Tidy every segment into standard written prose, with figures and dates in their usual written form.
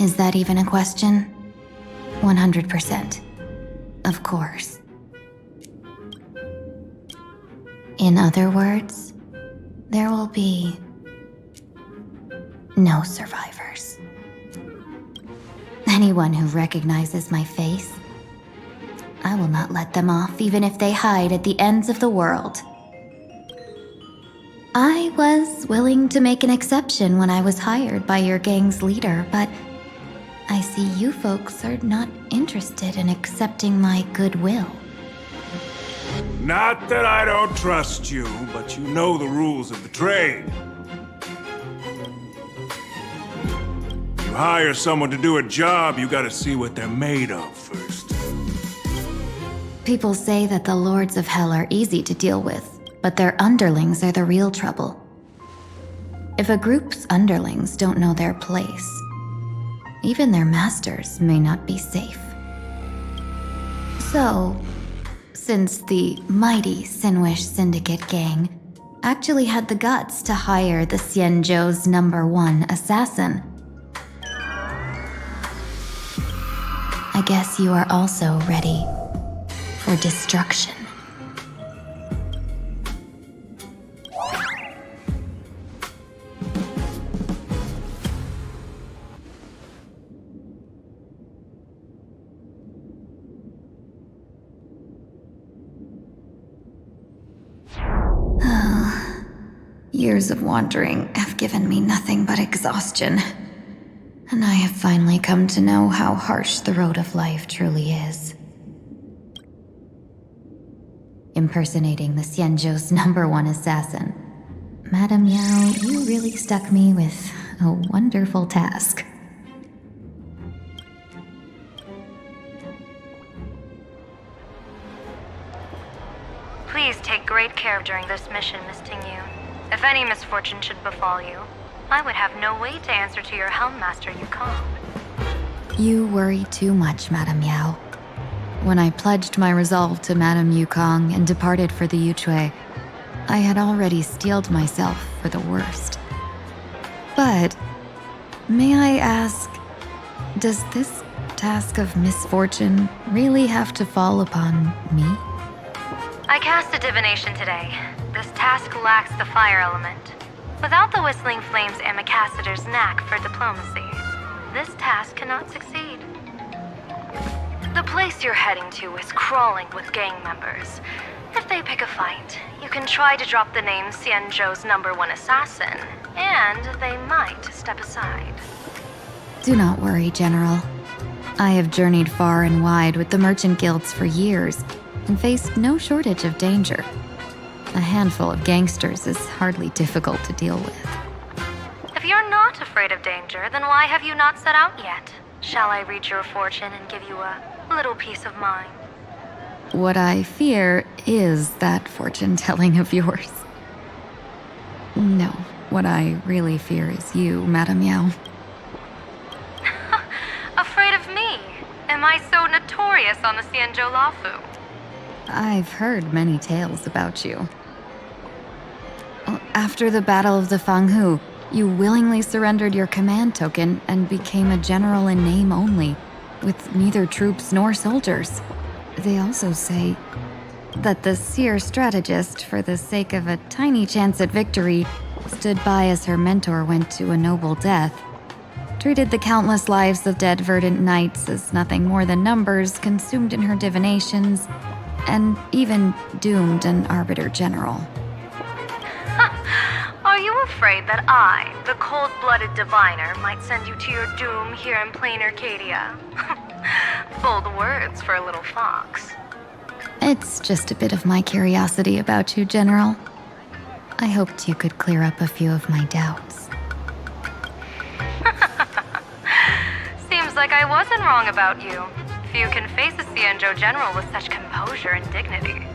Is that even a question? 100%. Of course. In other words, there will be no survivors. Anyone who recognizes my face, I will not let them off even if they hide at the ends of the world. I was willing to make an exception when I was hired by your gang's leader, but I see you folks are not interested in accepting my goodwill. Not that I don't trust you, but you know the rules of the trade. You hire someone to do a job, you gotta see what they're made of first. People say that the Lords of Hell are easy to deal with, but their underlings are the real trouble. If a group's underlings don't know their place, even their masters may not be safe. So, since the mighty Sinwish Syndicate gang actually had the guts to hire the Xianzhou's #1 assassin, I guess you are also ready for destruction. Years of wandering have given me nothing but exhaustion, and I have finally come to know how harsh the road of life truly is. Impersonating the Xianzhou's #1 assassin, Madame Yao, you really stuck me with a wonderful task. Please take great care during this mission, Miss Tingyu. If any misfortune should befall you, I would have no way to answer to your Helmmaster Yukong. You worry too much, Madame Yao. When I pledged my resolve to Madame Yukong and departed for the Yuchui, I had already steeled myself for the worst. But, may I ask, does this task of misfortune really have to fall upon me? I cast a divination today. This task lacks the fire element. Without the Whistling Flames Ambassador's knack for diplomacy, this task cannot succeed. The place you're heading to is crawling with gang members. If they pick a fight, you can try to drop the name Xianzhou's #1 assassin, and they might step aside. Do not worry, General. I have journeyed far and wide with the merchant guilds for years and faced no shortage of danger. A handful of gangsters is hardly difficult to deal with. If you're not afraid of danger, then why have you not set out yet? Shall I read your fortune and give you a little peace of mind? What I fear is that fortune-telling of yours. No, what I really fear is you, Madame Yao. Afraid of me? Am I so notorious on the Xianzhou Lafu? I've heard many tales about you. After the Battle of the Fanghu, you willingly surrendered your command token and became a general in name only, with neither troops nor soldiers. They also say that the seer strategist, for the sake of a tiny chance at victory, stood by as her mentor went to a noble death, treated the countless lives of dead verdant knights as nothing more than numbers consumed in her divinations, and even doomed an arbiter general. Are you afraid that I, the cold-blooded diviner, might send you to your doom here in plain Arcadia? Bold words for a little fox. It's just a bit of my curiosity about you, General. I hoped you could clear up a few of my doubts. Seems like I wasn't wrong about you. Few can face a Xianzhou general with such composure and dignity.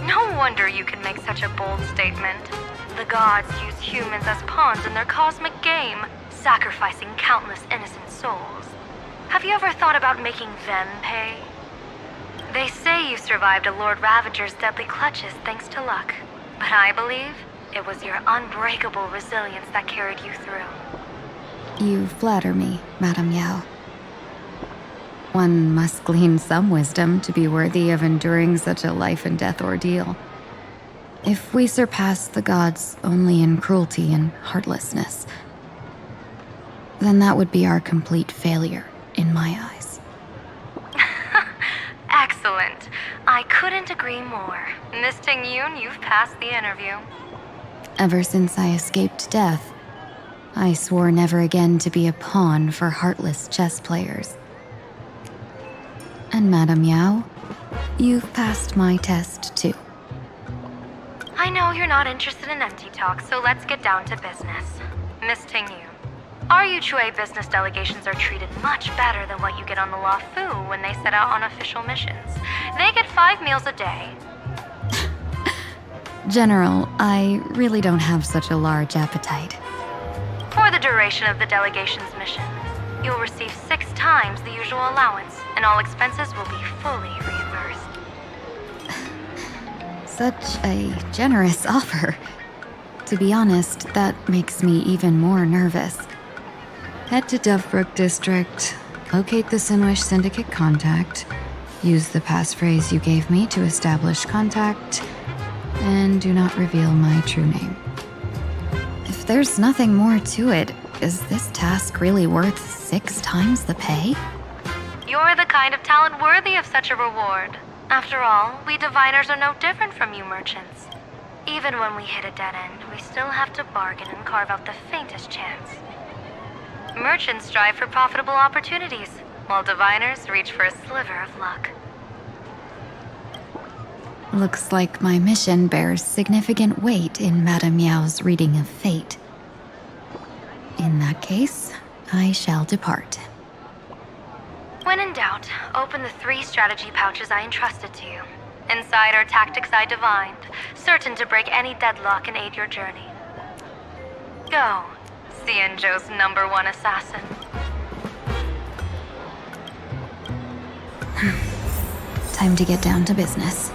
No wonder you can make such a bold statement. The gods use humans as pawns in their cosmic game, sacrificing countless innocent souls. Have you ever thought about making them pay? They say you survived a Lord Ravager's deadly clutches thanks to luck, but I believe it was your unbreakable resilience that carried you through. You flatter me, Madame Yao. One must glean some wisdom to be worthy of enduring such a life and death ordeal. If we surpass the gods only in cruelty and heartlessness, then that would be our complete failure in my eyes. Excellent. I couldn't agree more. Miss Ting-Yoon, you've passed the interview. Ever since I escaped death, I swore never again to be a pawn for heartless chess players. And Madame Yao, you've passed my test too. I know you're not interested in empty talk, so let's get down to business. Miss Ting-Yoon, our Yuchue business delegations are treated much better than what you get on the La Fu when they set out on official missions. They get 5 meals a day. General, I really don't have such a large appetite. For the duration of the delegation's mission, you'll receive 6 times the usual allowance, and all expenses will be fully reimbursed. Such a generous offer. To be honest, that makes me even more nervous. Head to Dovebrook District, locate the Sinwish Syndicate contact, use the passphrase you gave me to establish contact, and do not reveal my true name. If there's nothing more to it, is this task really worth 6 times the pay? You're the kind of talent worthy of such a reward. After all, we diviners are no different from you merchants. Even when we hit a dead end, we still have to bargain and carve out the faintest chance. Merchants strive for profitable opportunities, while diviners reach for a sliver of luck. Looks like my mission bears significant weight in Madame Yao's reading of fate. In that case, I shall depart. When in doubt, open the 3 strategy pouches I entrusted to you. Inside are tactics I divined, certain to break any deadlock and aid your journey. Go, Xianzhou's #1 assassin. Time to get down to business.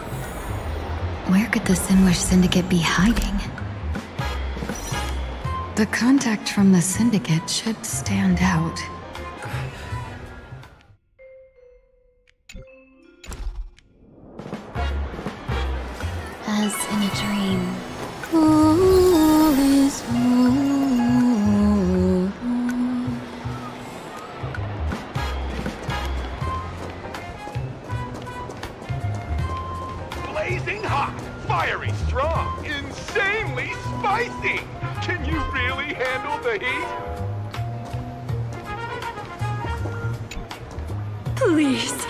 Where could the Sinwish Syndicate be hiding? The contact from the Syndicate should stand out. As in a dream. All is whole. Blazing hot, fiery strong, insanely spicy! Can you really handle the heat? Please,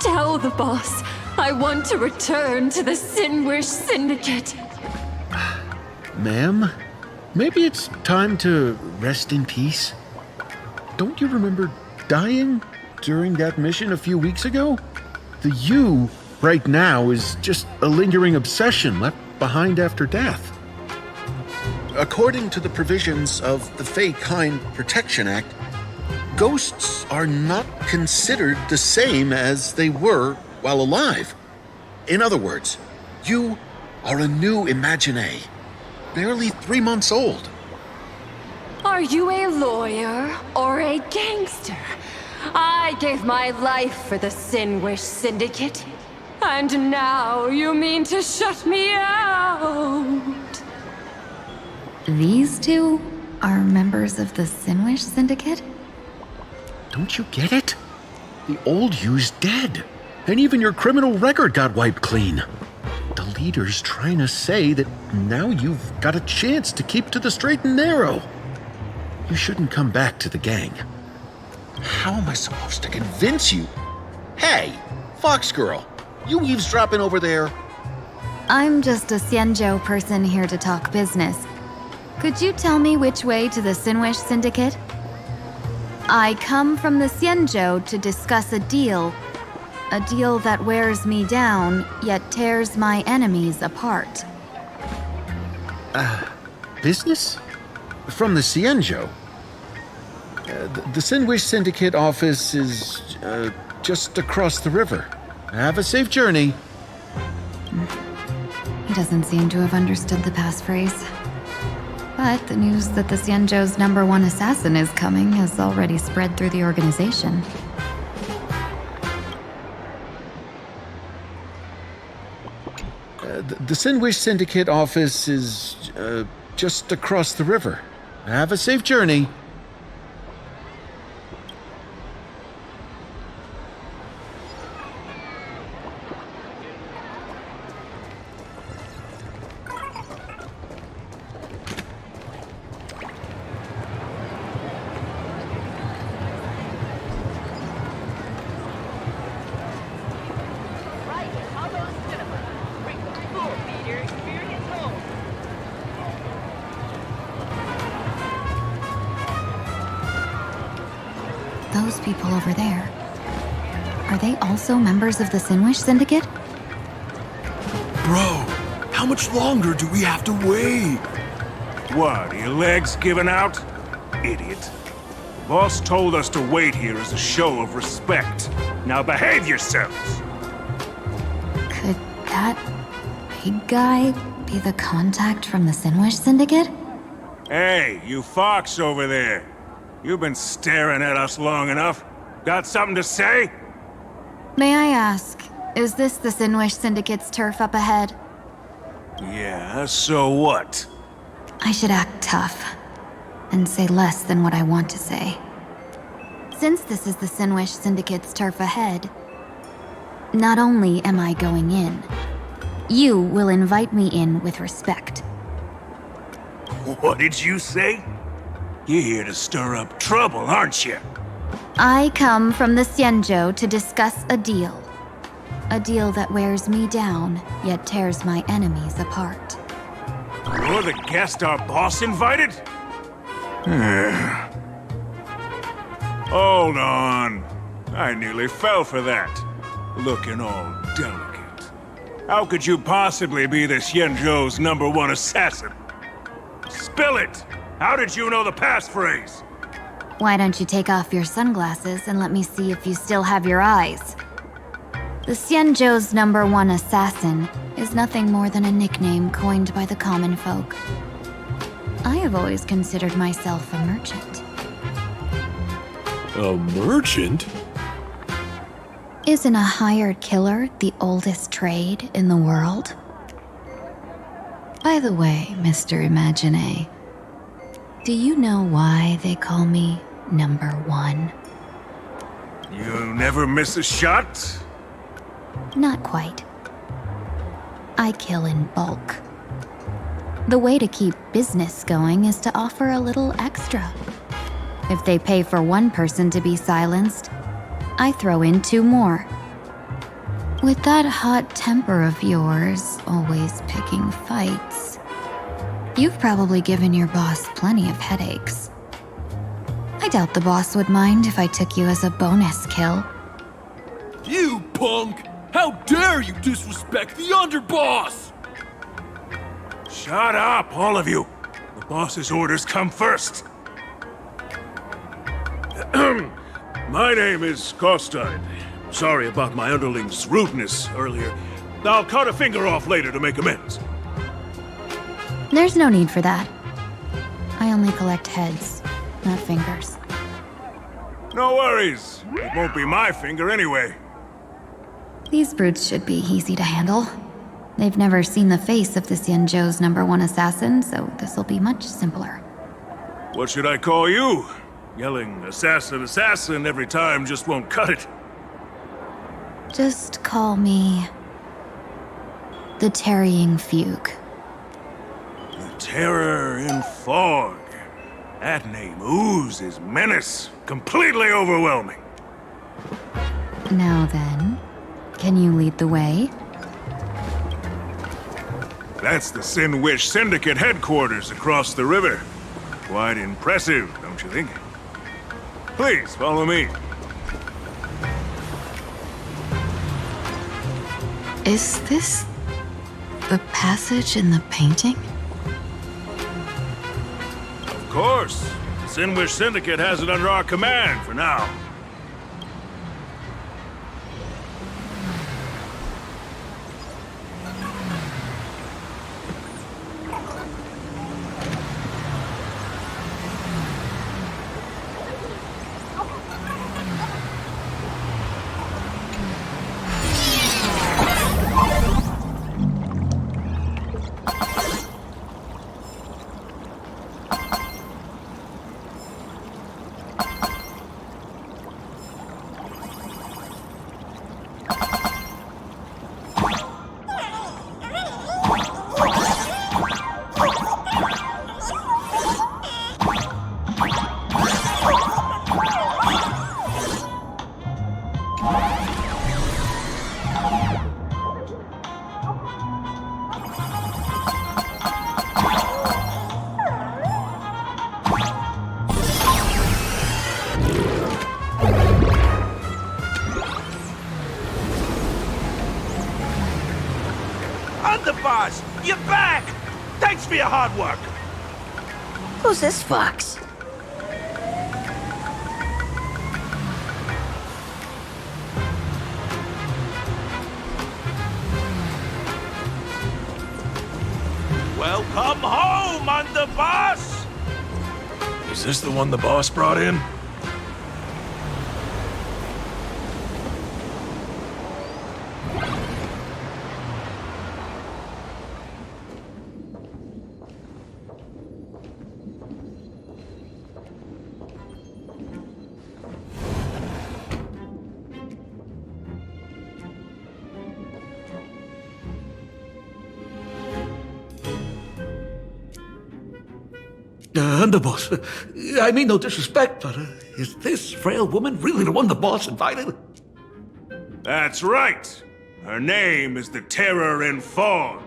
tell the boss I want to return to the Sinwish Syndicate. Ma'am, maybe it's time to rest in peace. Don't you remember dying during that mission a few weeks ago? The you right now is just a lingering obsession left behind after death. According to the provisions of the Fey Kind Protection Act, ghosts are not considered the same as they were while alive. In other words, you are a new Imagine, barely 3 months old. Are you a lawyer or a gangster? I gave my life for the Sinwish Syndicate, and now you mean to shut me out? These two are members of the Sinwish Syndicate? Don't you get it? The old you's dead, and even your criminal record got wiped clean. The leader's trying to say that now you've got a chance to keep to the straight and narrow. You shouldn't come back to the gang. How am I supposed to convince you? Hey, Fox Girl, you eavesdropping over there? I'm just a Xianzhou person here to talk business. Could you tell me which way to the Sinwish Syndicate? I come from the Xianzhou to discuss a deal. A deal that wears me down, yet tears my enemies apart. Business? From the Xianzhou? The Sinwish Syndicate office is just across the river. Have a safe journey. He doesn't seem to have understood the passphrase. But the news that the Xianzhou's #1 assassin is coming has already spread through the organization. The Sinwish Syndicate office is just across the river. Have a safe journey. Those people over there. Are they also members of the Sinwish Syndicate? Bro, how much longer do we have to wait? What, are your legs giving out? Idiot. The boss told us to wait here as a show of respect. Now behave yourselves! Could that big guy be the contact from the Sinwish Syndicate? Hey, you fox over there. You've been staring at us long enough. Got something to say? May I ask, is this the Sinwish Syndicate's turf up ahead? Yeah, so what? I should act tough and say less than what I want to say. Since this is the Sinwish Syndicate's turf ahead, not only am I going in, you will invite me in with respect. What did you say? You're here to stir up trouble, aren't you? I come from the Xianzhou to discuss a deal. A deal that wears me down, yet tears my enemies apart. You're the guest our boss invited? Hold on. I nearly fell for that. Looking all delicate. How could you possibly be the Xianzhou's #1 assassin? Spill it! How did you know the passphrase? Why don't you take off your sunglasses and let me see if you still have your eyes? The Xianzhou's #1 assassin is nothing more than a nickname coined by the common folk. I have always considered myself a merchant. A merchant? Isn't a hired killer the oldest trade in the world? By the way, Mr. Imagine, do you know why they call me #1? You never miss a shot? Not quite. I kill in bulk. The way to keep business going is to offer a little extra. If they pay for one person to be silenced, I throw in 2 more. With that hot temper of yours, always picking fights, you've probably given your boss plenty of headaches. I doubt the boss would mind if I took you as a bonus kill. You punk! How dare you disrespect the underboss! Shut up, all of you. The boss's orders come first. My name is Kostine. Sorry about my underling's rudeness earlier. I'll cut a finger off later to make amends. There's no need for that. I only collect heads, not fingers. No worries. It won't be my finger anyway. These brutes should be easy to handle. They've never seen the face of the Xianzhou's #1 assassin, so this'll be much simpler. What should I call you? Yelling assassin, assassin every time just won't cut it. Just call me the Tarrying Fugue. The terror in fog. That name oozes menace. Completely overwhelming. Now then, can you lead the way? That's the Sinwish Syndicate headquarters across the river. Quite impressive, don't you think? Please, follow me. Is this the passage in the painting? Of course. Sinwish Syndicate has it under our command for now. Underboss, you're back! Thanks for your hard work! Who's this fox? Welcome home, Underboss! Is this the one the boss brought in? Underboss, I mean no disrespect, but is this frail woman really the one the boss invited? That's right. Her name is the Terror in Fog.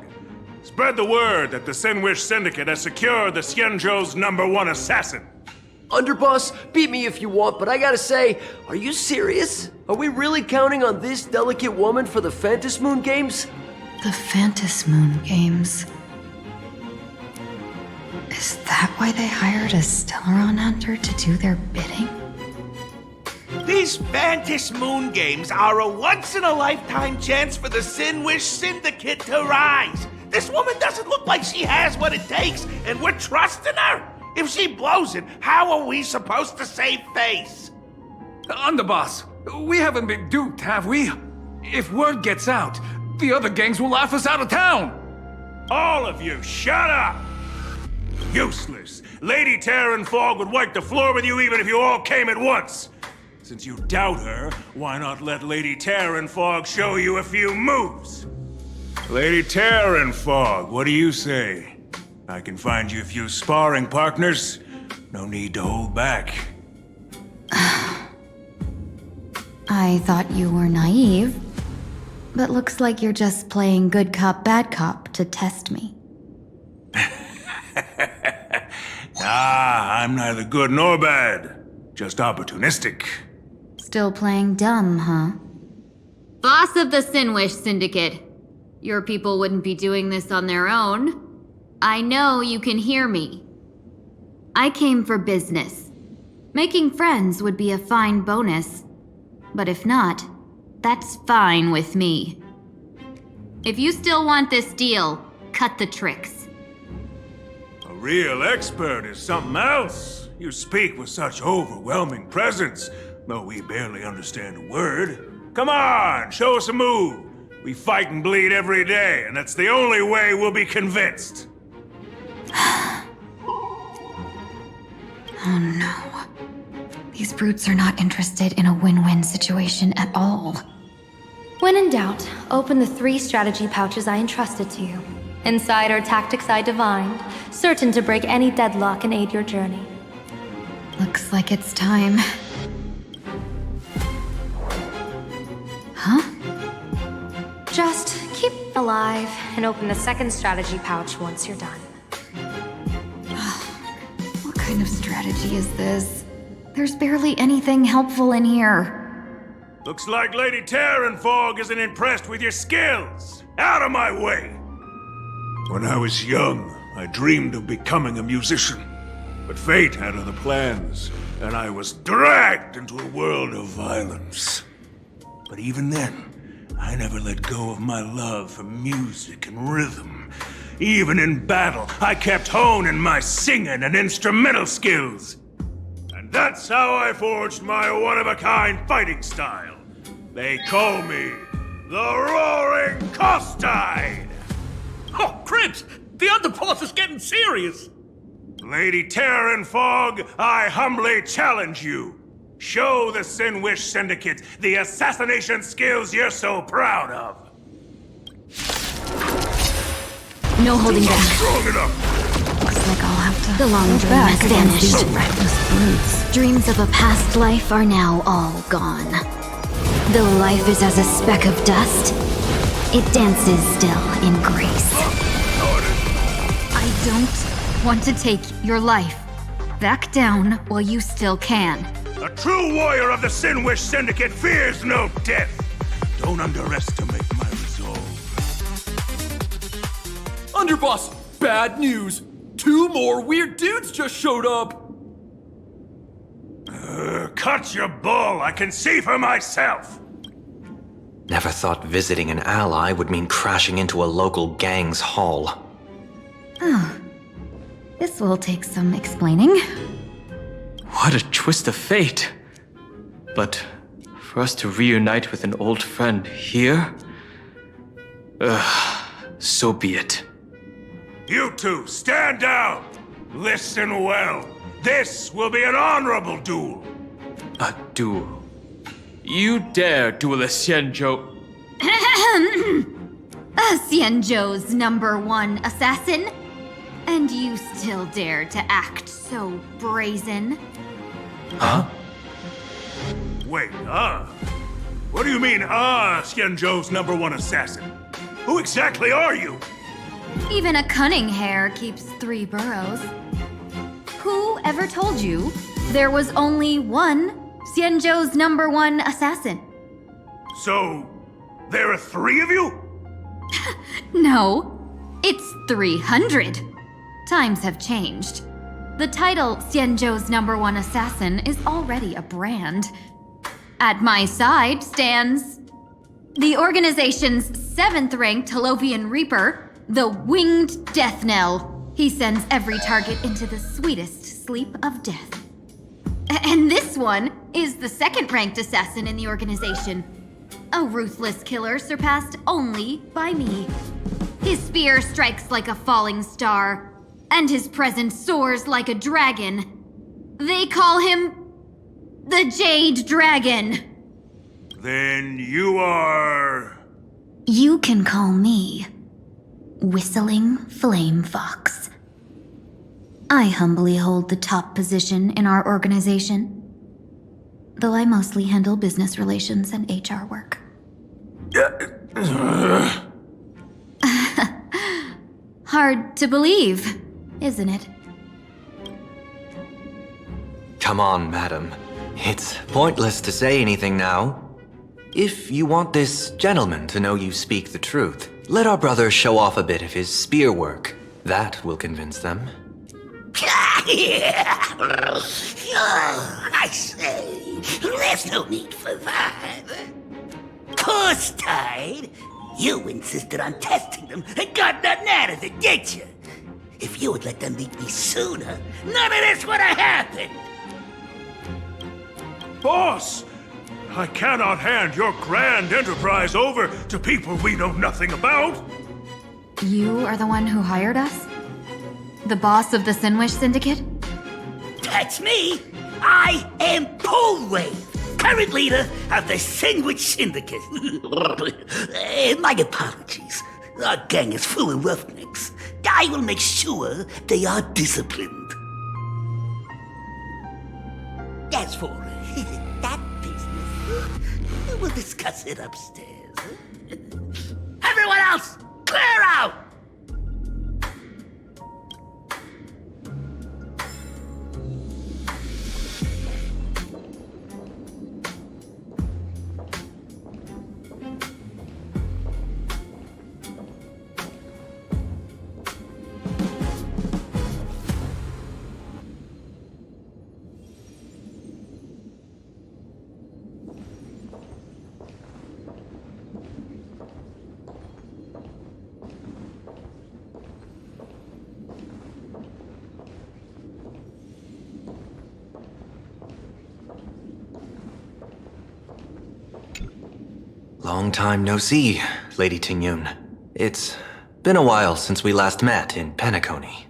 Spread the word that the Sinwish Syndicate has secured the Xianzhou's #1 assassin. Underboss, beat me if you want, but I gotta say, are you serious? Are we really counting on this delicate woman for the Phantasmoon Moon Games? The Phantasmoon Moon Games. Is that why they hired a Stellaron hunter to do their bidding? These Phantasmoon Moon Games are a once-in-a-lifetime chance for the Sinwish Syndicate to rise. This woman doesn't look like she has what it takes, and we're trusting her. If she blows it, how are we supposed to save face? Underboss, we haven't been duped, have we? If word gets out, the other gangs will laugh us out of town. All of you, shut up! Useless. Lady Terran Fog would wipe the floor with you even if you all came at once. Since you doubt her, why not let Lady Terran Fog show you a few moves? Lady Terran Fog, what do you say? I can find you a few sparring partners. No need to hold back. I thought you were naive, but looks like you're just playing good cop, bad cop to test me. I'm neither good nor bad. Just opportunistic. Still playing dumb, huh? Boss of the Sinwish Syndicate. Your people wouldn't be doing this on their own. I know you can hear me. I came for business. Making friends would be a fine bonus. But if not, that's fine with me. If you still want this deal, cut the tricks. A real expert is something else. You speak with such overwhelming presence, though we barely understand a word. Come on, show us a move. We fight and bleed every day, and that's the only way we'll be convinced. Oh no. These brutes are not interested in a win-win situation at all. When in doubt, open the 3 strategy pouches I entrusted to you. Inside are tactics I divined, certain to break any deadlock and aid your journey. Looks like it's time. Huh? Just keep alive and open the 2nd strategy pouch once you're done. What kind of strategy is this? There's barely anything helpful in here. Looks like Lady Terran Fog isn't impressed with your skills. Out of my way! When I was young, I dreamed of becoming a musician. But fate had other plans, and I was dragged into a world of violence. But even then, I never let go of my love for music and rhythm. Even in battle, I kept honing my singing and instrumental skills. And that's how I forged my one-of-a-kind fighting style. They call me the Roaring Costide! Oh, Cribs! The underboss is getting serious! Lady Terran Fog, I humbly challenge you. Show the Sinwish Syndicate the assassination skills you're so proud of. No holding back. Strong enough. Looks like I'll have to The long go dream back has against these vanished. reckless brutes. Dreams of a past life are now all gone. Though life is as a speck of dust, it dances still in grace. I don't want to take your life. Back down while you still can. A true warrior of the Sinwish Syndicate fears no death. Don't underestimate my resolve. Underboss, bad news. 2 more weird dudes just showed up. Cut your bull. I can see for myself. Never thought visiting an ally would mean crashing into a local gang's hall. Oh. This will take some explaining. What a twist of fate. But for us to reunite with an old friend here? So be it. You two, stand down! Listen well. This will be an honorable duel. A duel? You dare duel a Xianzhou? Xianzhou's #1 assassin? And you still dare to act so brazen? Huh? Wait, What do you mean, Xianzhou's #1 assassin? Who exactly are you? Even a cunning hare keeps 3 burrows. Who ever told you there was only one Xianzhou's #1 assassin? So, there are 3 of you? No, it's 300. Times have changed. The title Xianzhou's #1 assassin is already a brand. At my side stands the organization's 7th-ranked Holovian Reaper, the Winged Death Knell. He sends every target into the sweetest sleep of death. And this one is the 2nd-ranked assassin in the organization, a ruthless killer surpassed only by me. His spear strikes like a falling star, and his presence soars like a dragon. They call him the Jade Dragon. Then you are... You can call me Whistling Flame Fox. I humbly hold the top position in our organization, though I mostly handle business relations and HR work. Hard to believe, isn't it? Come on, madam. It's pointless to say anything now. If you want this gentleman to know you speak the truth, let our brother show off a bit of his spear work. That will convince them. I say, there's no need for that. Course tied. You insisted on testing them and got nothing out of it, did you? If you had let them meet me sooner, none of this would have happened. Boss! I cannot hand your grand enterprise over to people we know nothing about! You are the one who hired us? The boss of the Sinwish Syndicate? That's me! I am Polwave, current leader of the Sinwish Syndicate. My apologies. Our gang is full of roughnecks. I will make sure they are disciplined. As for that business, we'll discuss it upstairs. Everyone else, clear out! Long time no see, Lady Tingyun. It's been a while since we last met in Penacony.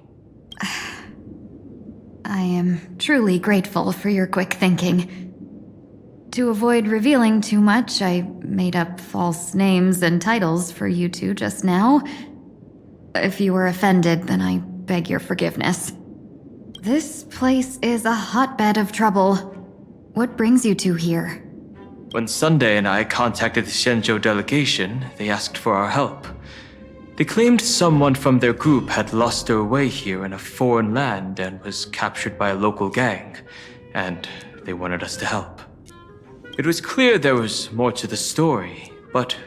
I am truly grateful for your quick thinking. To avoid revealing too much, I made up false names and titles for you two just now. If you were offended, then I beg your forgiveness. This place is a hotbed of trouble. What brings you two here? When Sunday and I contacted the Xianzhou delegation, they asked for our help. They claimed someone from their group had lost their way here in a foreign land and was captured by a local gang, and they wanted us to help. It was clear there was more to the story, but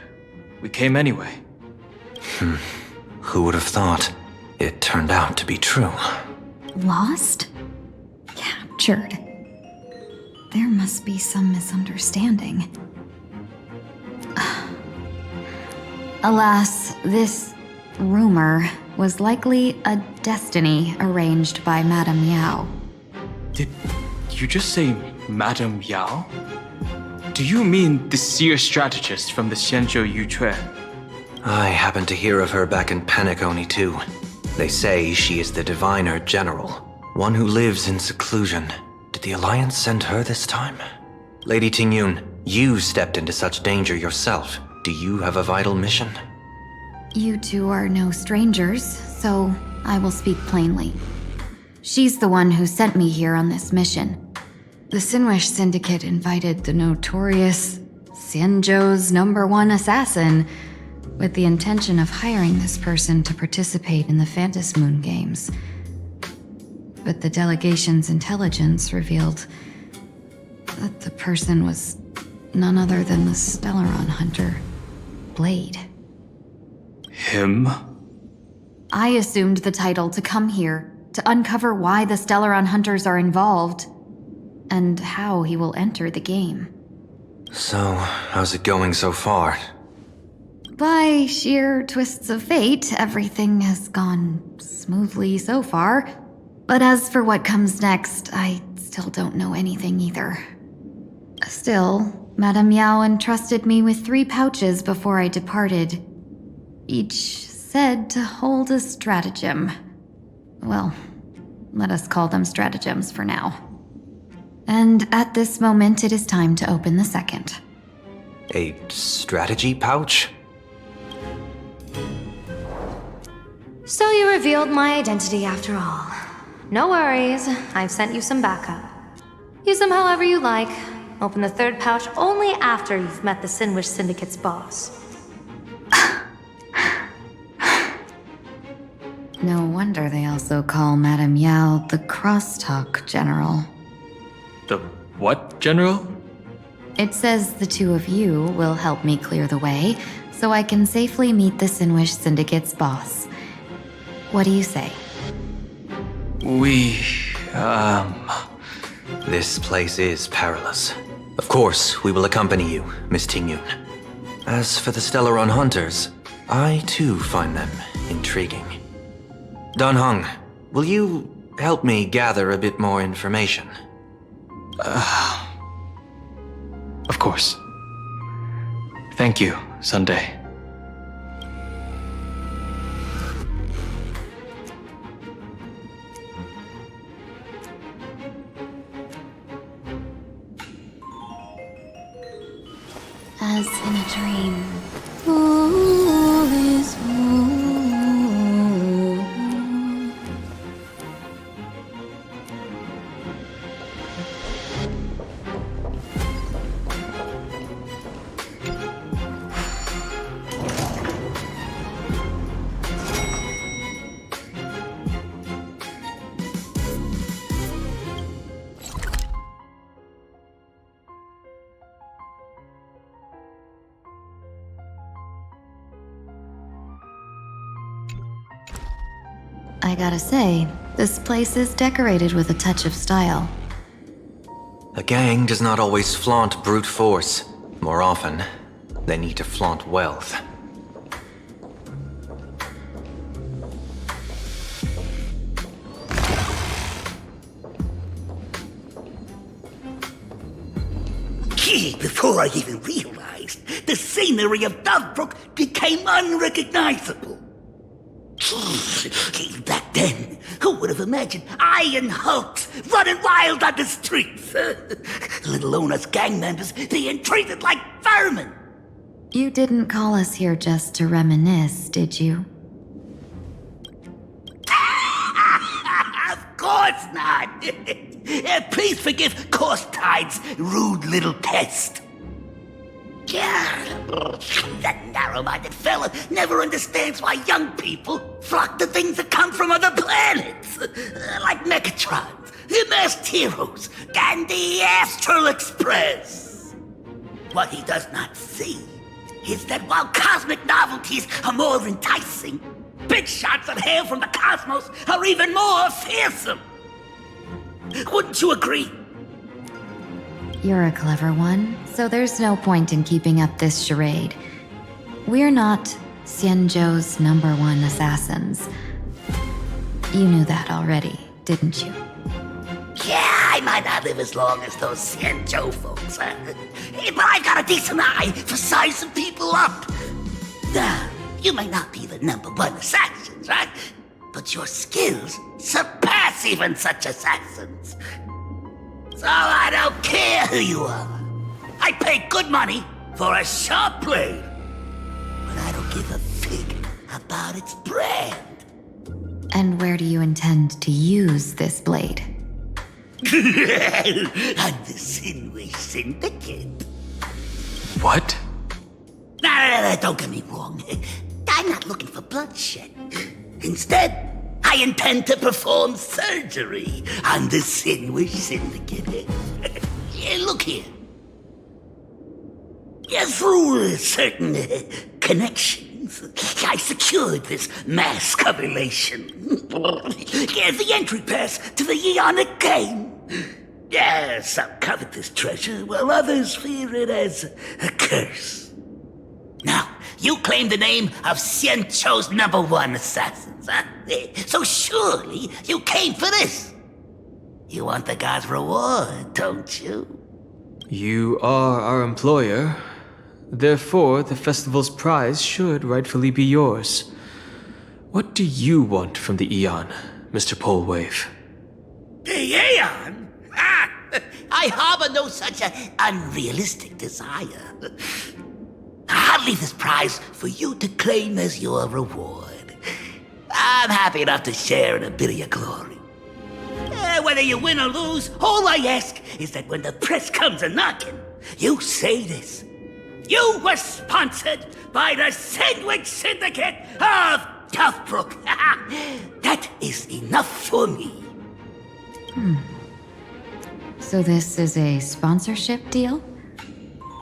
we came anyway. Who would have thought? It turned out to be true. Lost? Captured. There must be some misunderstanding. Alas, this rumor was likely a destiny arranged by Madame Yao. Did you just say Madame Yao? Do you mean the seer strategist from the Xianzhou Yutue? I happened to hear of her back in Penacony too. They say she is the diviner general, one who lives in seclusion. Did the Alliance send her this time? Lady Tingyun, you stepped into such danger yourself. Do you have a vital mission? You two are no strangers, so I will speak plainly. She's the one who sent me here on this mission. The Sinwish Syndicate invited the notorious Xianzhou's #1 assassin with the intention of hiring this person to participate in the Phantom Moon Games. But the delegation's intelligence revealed that the person was none other than the Stellaron hunter, Blade. Him? I assumed the title to come here to uncover why the Stellaron hunters are involved and how he will enter the game. So, how's it going so far? By sheer twists of fate, everything has gone smoothly so far. But as for what comes next, I still don't know anything either. Still, Madame Yao entrusted me with 3 pouches before I departed. Each said to hold a stratagem. Well, let us call them stratagems for now. And at this moment, it is time to open the second. A strategy pouch? So you revealed my identity after all. No worries, I've sent you some backup. Use them however you like. Open the 3rd pouch only after you've met the Sinwish Syndicate's boss. No wonder they also call Madame Yao the Crosstalk General. The what, General? It says the 2 of you will help me clear the way, so I can safely meet the Sinwish Syndicate's boss. What do you say? This place is perilous. Of course, we will accompany you, Miss Tingyun. As for the Stellaron hunters, I too find them intriguing. Dan Heng, will you help me gather a bit more information? Of course. Thank you, Sunday. As in a dream, all is woe. I gotta say, this place is decorated with a touch of style. A gang does not always flaunt brute force. More often, they need to flaunt wealth. Gee, before I even realized, the scenery of Dovebrook became unrecognizable. Back then, who would have imagined iron hulks running wild on the streets? Let alone us gang members being treated like vermin. You didn't call us here just to reminisce, did you? Of course not. Please forgive Course Tide's rude little test. That narrow-minded fella never understands why young people flock to things that come from other planets. Like Mechatrons, the Masked Heroes, and the Astral Express. What he does not see is that while cosmic novelties are more enticing, big shots that hail from the cosmos are even more fearsome. Wouldn't you agree? You're a clever one, so there's no point in keeping up this charade. We're not Xianzhou's #1 assassins. You knew that already, didn't you? Yeah, I might not live as long as those Xianzhou folks, but I've got a decent eye for sizing people up. Now, you may not be the #1 assassins, right? But your skills surpass even such assassins. So I don't care who you are. I pay good money for a sharp blade. But I don't give a fig about its brand. And where do you intend to use this blade? On the Sinway Syndicate. What? No, don't get me wrong. I'm not looking for bloodshed. Instead, I intend to perform surgery on the Sinway Syndicate. Look here. Through certain connections, I secured this mass correlation. The entry pass to the Eonic game. Some covet this treasure, while others fear it as a curse. Now, you claim the name of Xianzhou's #1 assassins, huh? So surely you came for this. You want the god's reward, don't you? You are our employer. Therefore, the festival's prize should rightfully be yours. What do you want from the Eon, Mr. Polewave? The Aeon? I harbor no such unrealistic desire. I'll leave this prize for you to claim as your reward. I'm happy enough to share in a bit of your glory. Whether you win or lose, all I ask is that when the press comes a-knocking, you say this. You were sponsored by the Sandwich Syndicate of Toughbrook. That is enough for me. So this is a sponsorship deal?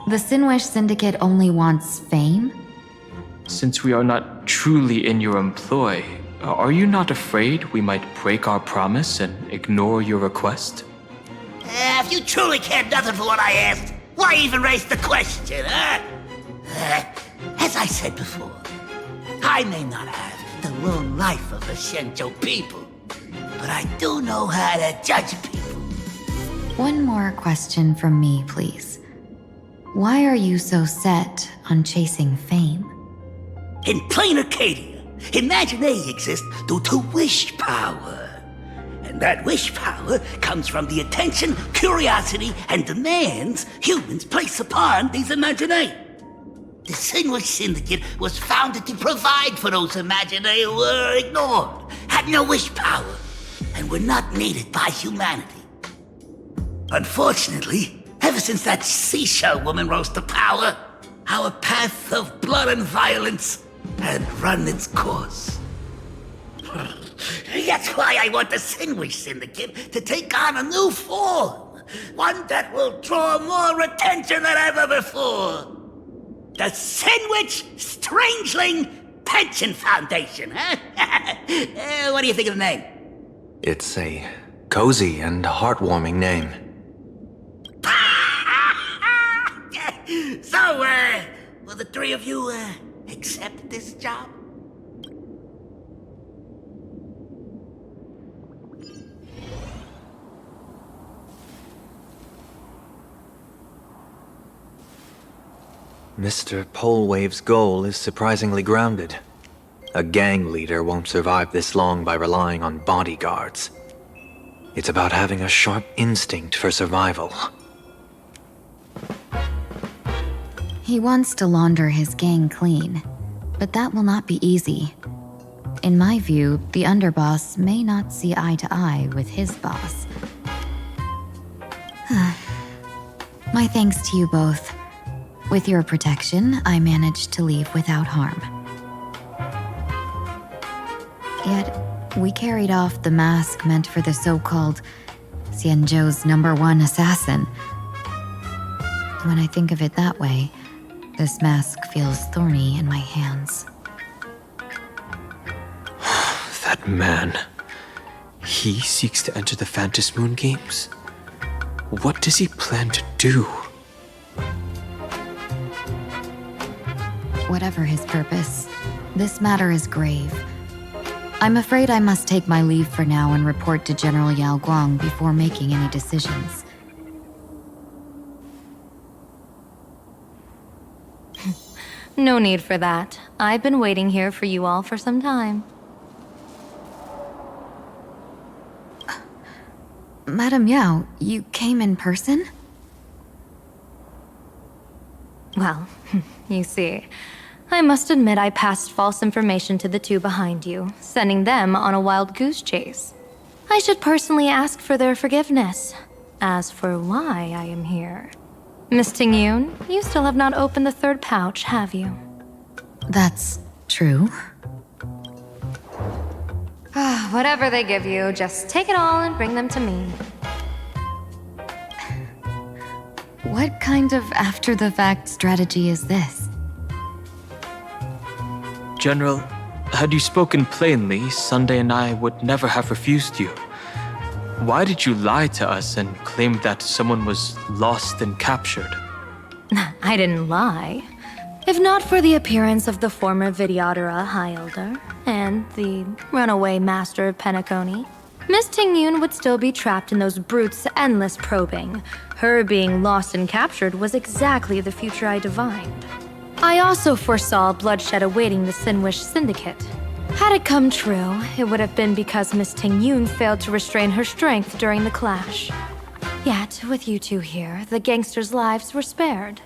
The Sinwish Syndicate only wants fame? Since we are not truly in your employ, are you not afraid we might break our promise and ignore your request? If you truly cared nothing for what I asked, why even raise the question, huh? As I said before, I may not have the lone life of the Xianzhou people, but I do know how to judge people. One more question from me, please. Why are you so set on chasing fame? In plain Arcadia, Imagination exists due to wish power. And that wish power comes from the attention, curiosity, and demands humans place upon these imaginae. The Sinwish Syndicate was founded to provide for those imaginae who were ignored, had no wish power, and were not needed by humanity. Unfortunately, ever since that seashell woman rose to power, our path of blood and violence had run its course. That's why I want the Sinwish Syndicate to take on a new form. One that will draw more attention than ever before. The Sinwich Strangeling Pension Foundation, huh? What do you think of the name? It's a cozy and heartwarming name. So, will the three of you, accept this job? Mr. Polewave's goal is surprisingly grounded. A gang leader won't survive this long by relying on bodyguards. It's about having a sharp instinct for survival. He wants to launder his gang clean, but that will not be easy. In my view, the underboss may not see eye to eye with his boss. My thanks to you both. With your protection, I managed to leave without harm. Yet, we carried off the mask meant for the so-called Xianzhou's #1 assassin. When I think of it that way, this mask feels thorny in my hands. That man. He seeks to enter the Phantom Moon Games? What does he plan to do? Whatever his purpose, this matter is grave. I'm afraid I must take my leave for now and report to General Yao Guang before making any decisions. No need for that. I've been waiting here for you all for some time. Madam Yao, you came in person? Well, you see, I must admit I passed false information to the two behind you, sending them on a wild goose chase. I should personally ask for their forgiveness. As for why I am here, Miss Tingyun, you still have not opened the third pouch, have you? That's true. Whatever they give you, just take it all and bring them to me. What kind of after-the-fact strategy is this? General, had you spoken plainly, Sunday and I would never have refused you. Why did you lie to us and claim that someone was lost and captured? I didn't lie. If not for the appearance of the former Vidyadhara High Elder and the runaway master of Penacony, Miss Tingyun would still be trapped in those brutes' endless probing. Her being lost and captured was exactly the future I divined. I also foresaw bloodshed awaiting the Sinwish Syndicate. Had it come true, it would have been because Miss Tingyun failed to restrain her strength during the clash. Yet, with you two here, the gangsters' lives were spared.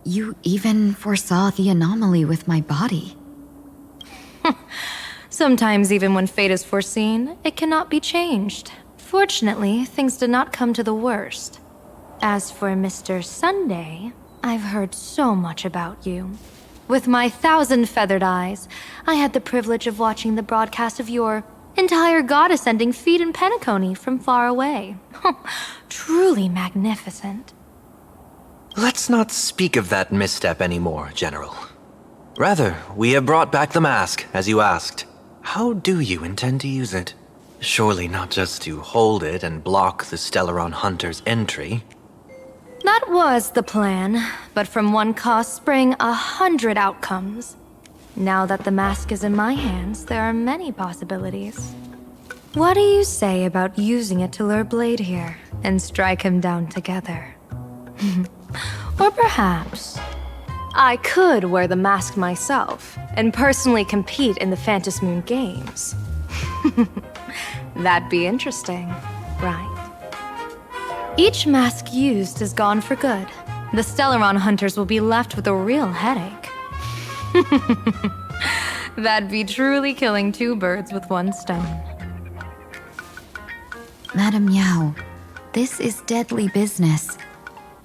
You even foresaw the anomaly with my body. Sometimes, even when fate is foreseen, it cannot be changed. Fortunately, things did not come to the worst. As for Mr. Sunday, I've heard so much about you. With my 1,000 feathered eyes, I had the privilege of watching the broadcast of your entire god-ascending feat in Penacony from far away. Truly magnificent. Let's not speak of that misstep anymore, General. Rather, we have brought back the mask, as you asked. How do you intend to use it? Surely not just to hold it and block the Stellaron Hunter's entry. That was the plan, but from one cost spring 100 outcomes. Now that the mask is in my hands, there are many possibilities. What do you say about using it to lure Blade here and strike him down together? Or perhaps I could wear the mask myself and personally compete in the Phantom Moon Games. That'd be interesting, right? Each mask used is gone for good. The Stellaron hunters will be left with a real headache. That'd be truly killing two birds with one stone. Madam Yao, this is deadly business.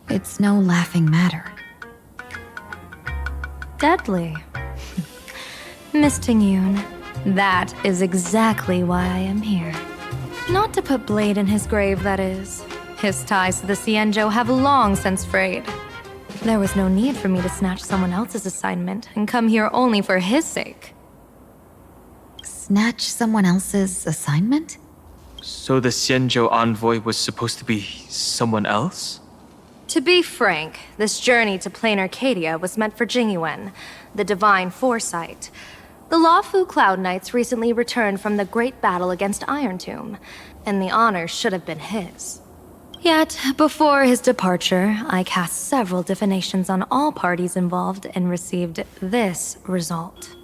It's no laughing matter. Deadly. Miss Tingyun, that is exactly why I am here. Not to put Blade in his grave, that is. His ties to the Xianzhou have long since frayed. There was no need for me to snatch someone else's assignment and come here only for his sake. Snatch someone else's assignment? So the Xianzhou envoy was supposed to be someone else? To be frank, this journey to plain Arcadia was meant for Jingyuan, the divine foresight. The Lawfu Cloud Knights recently returned from the great battle against Iron Tomb, and the honor should have been his. Yet, before his departure, I cast several divinations on all parties involved and received this result.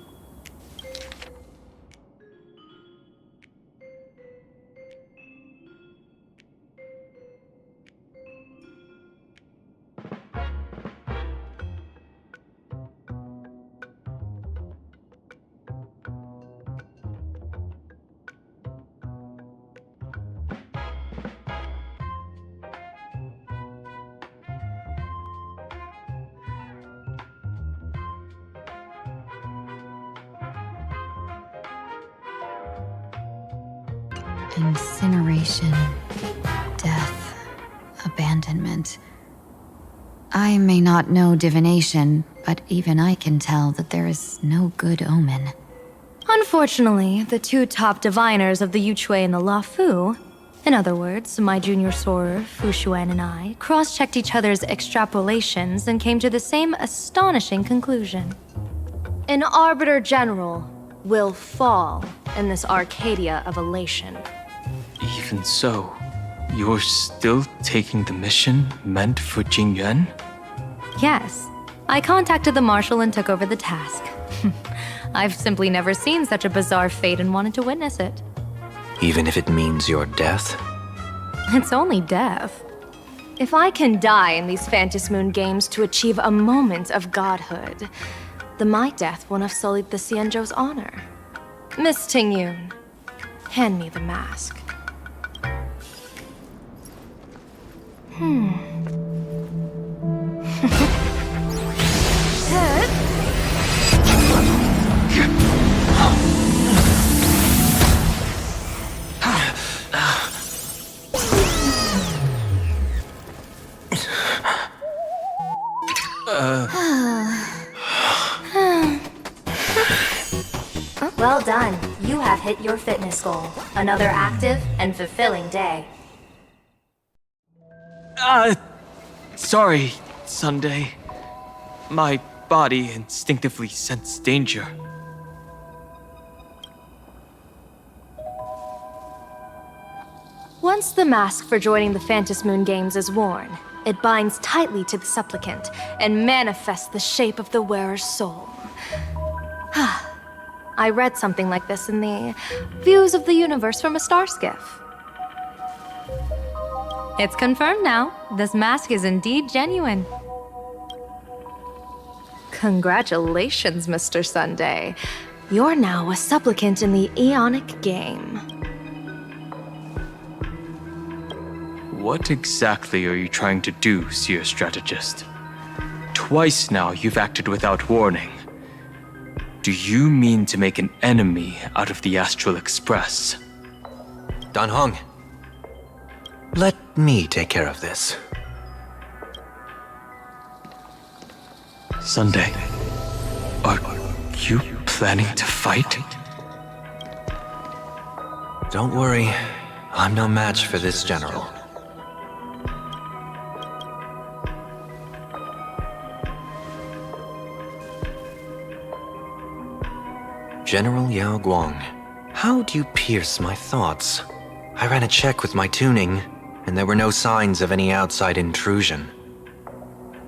Incineration, death, abandonment. I may not know divination, but even I can tell that there is no good omen. Unfortunately, the two top diviners of the Yuchui and the Luofu, in other words, my junior sorer, Fu Xuan, and I, cross-checked each other's extrapolations and came to the same astonishing conclusion. An Arbiter General will fall in this Arcadia of elation. Even so, you're still taking the mission meant for Jingyuan? Yes, I contacted the Marshal and took over the task. I've simply never seen such a bizarre fate and wanted to witness it. Even if it means your death? It's only death. If I can die in these Phantom Moon games to achieve a moment of godhood, then my death won't have sullied the Xianzhou's honor. Miss Tingyun, hand me the mask. Well done. You have hit your fitness goal. Another active and fulfilling day. Sorry, Sunday. My body instinctively sensed danger. Once the mask for joining the Phantom Moon games is worn, it binds tightly to the supplicant and manifests the shape of the wearer's soul. I read something like this in the Views of the Universe from a Star Skiff. It's confirmed now. This mask is indeed genuine. Congratulations, Mr. Sunday. You're now a supplicant in the Aeonic game. What exactly are you trying to do, Seer Strategist? Twice now you've acted without warning. Do you mean to make an enemy out of the Astral Express? Dan Heng, let me take care of this. Sunday, are you planning to fight? Don't worry, I'm no match for this general. General Yao Guang, how do you pierce my thoughts? I ran a check with my tuning, and there were no signs of any outside intrusion.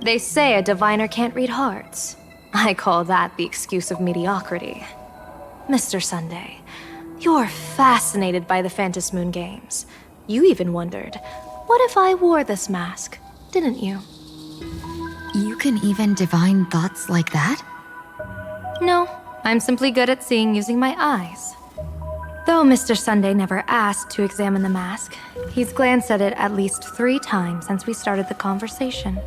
They say a diviner can't read hearts. I call that the excuse of mediocrity. Mr. Sunday, you're fascinated by the Phantom Moon games. You even wondered, what if I wore this mask, didn't you? You can even divine thoughts like that? No, I'm simply good at seeing using my eyes. Though Mr. Sunday never asked to examine the mask, he's glanced at it at least 3 times since we started the conversation.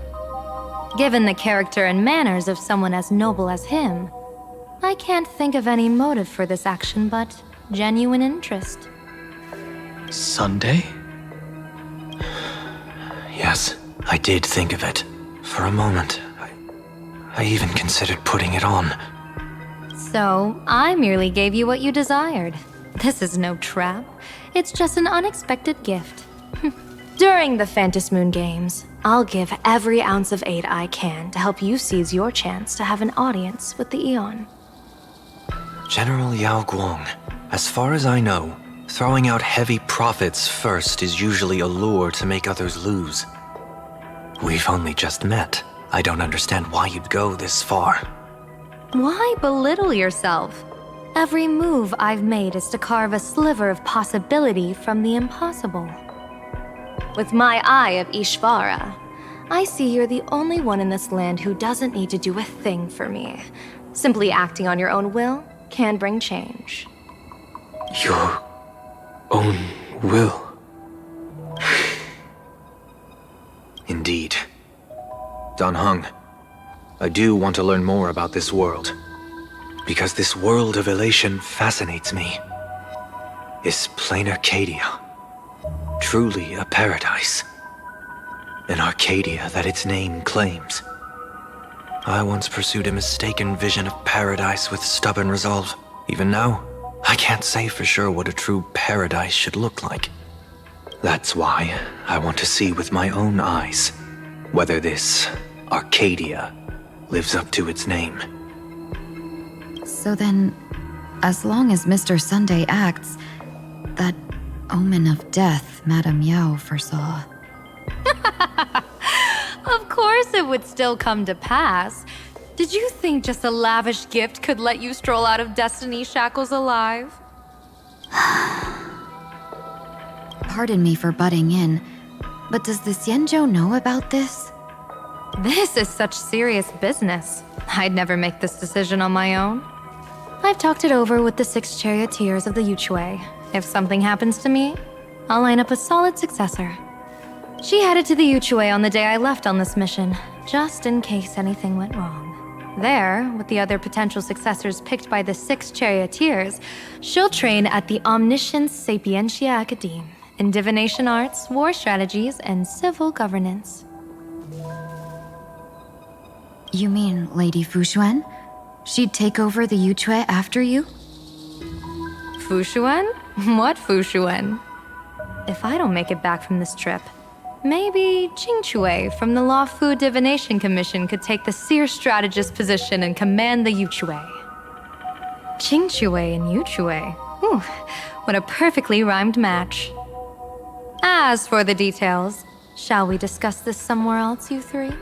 Given the character and manners of someone as noble as him, I can't think of any motive for this action but genuine interest. Sunday? Yes, I did think of it. For a moment, I even considered putting it on. So, I merely gave you what you desired. This is no trap. It's just an unexpected gift. During the Phantom Moon games, I'll give every ounce of aid I can to help you seize your chance to have an audience with the Eon. General Yao Guang, as far as I know, throwing out heavy profits first is usually a lure to make others lose. We've only just met. I don't understand why you'd go this far. Why belittle yourself? Every move I've made is to carve a sliver of possibility from the impossible. With my eye of Ishvara, I see you're the only one in this land who doesn't need to do a thing for me. Simply acting on your own will can bring change. Your own will? Indeed. Dan Heng, I do want to learn more about this world. Because this world of elation fascinates me. is plain Arcadia. Truly a paradise. An Arcadia that its name claims. I once pursued a mistaken vision of paradise with stubborn resolve. Even now, I can't say for sure what a true paradise should look like. That's why I want to see with my own eyes whether this Arcadia lives up to its name. So then, as long as Mr. Sunday acts, that omen of death Madame Yao foresaw. Of course it would still come to pass. Did you think just a lavish gift could let you stroll out of Destiny's shackles alive? Pardon me for butting in, but does the Xianzhou know about this? This is such serious business. I'd never make this decision on my own. I've talked it over with the 6 charioteers of the Yuchue. If something happens to me, I'll line up a solid successor. She headed to the Yuchue on the day I left on this mission, just in case anything went wrong. There, with the other potential successors picked by the 6 charioteers, she'll train at the Omniscience Sapientia Academe in divination arts, war strategies, and civil governance. You mean Lady Fushuan? She'd take over the Yuchue after you? Fushuan? What Fushuan? If I don't make it back from this trip, maybe Qingchue from the Luofu Divination Commission could take the seer strategist position and command the Yuchue. Qingchue and Yuchue. Ooh, what a perfectly rhymed match. As for the details, shall we discuss this somewhere else, you three?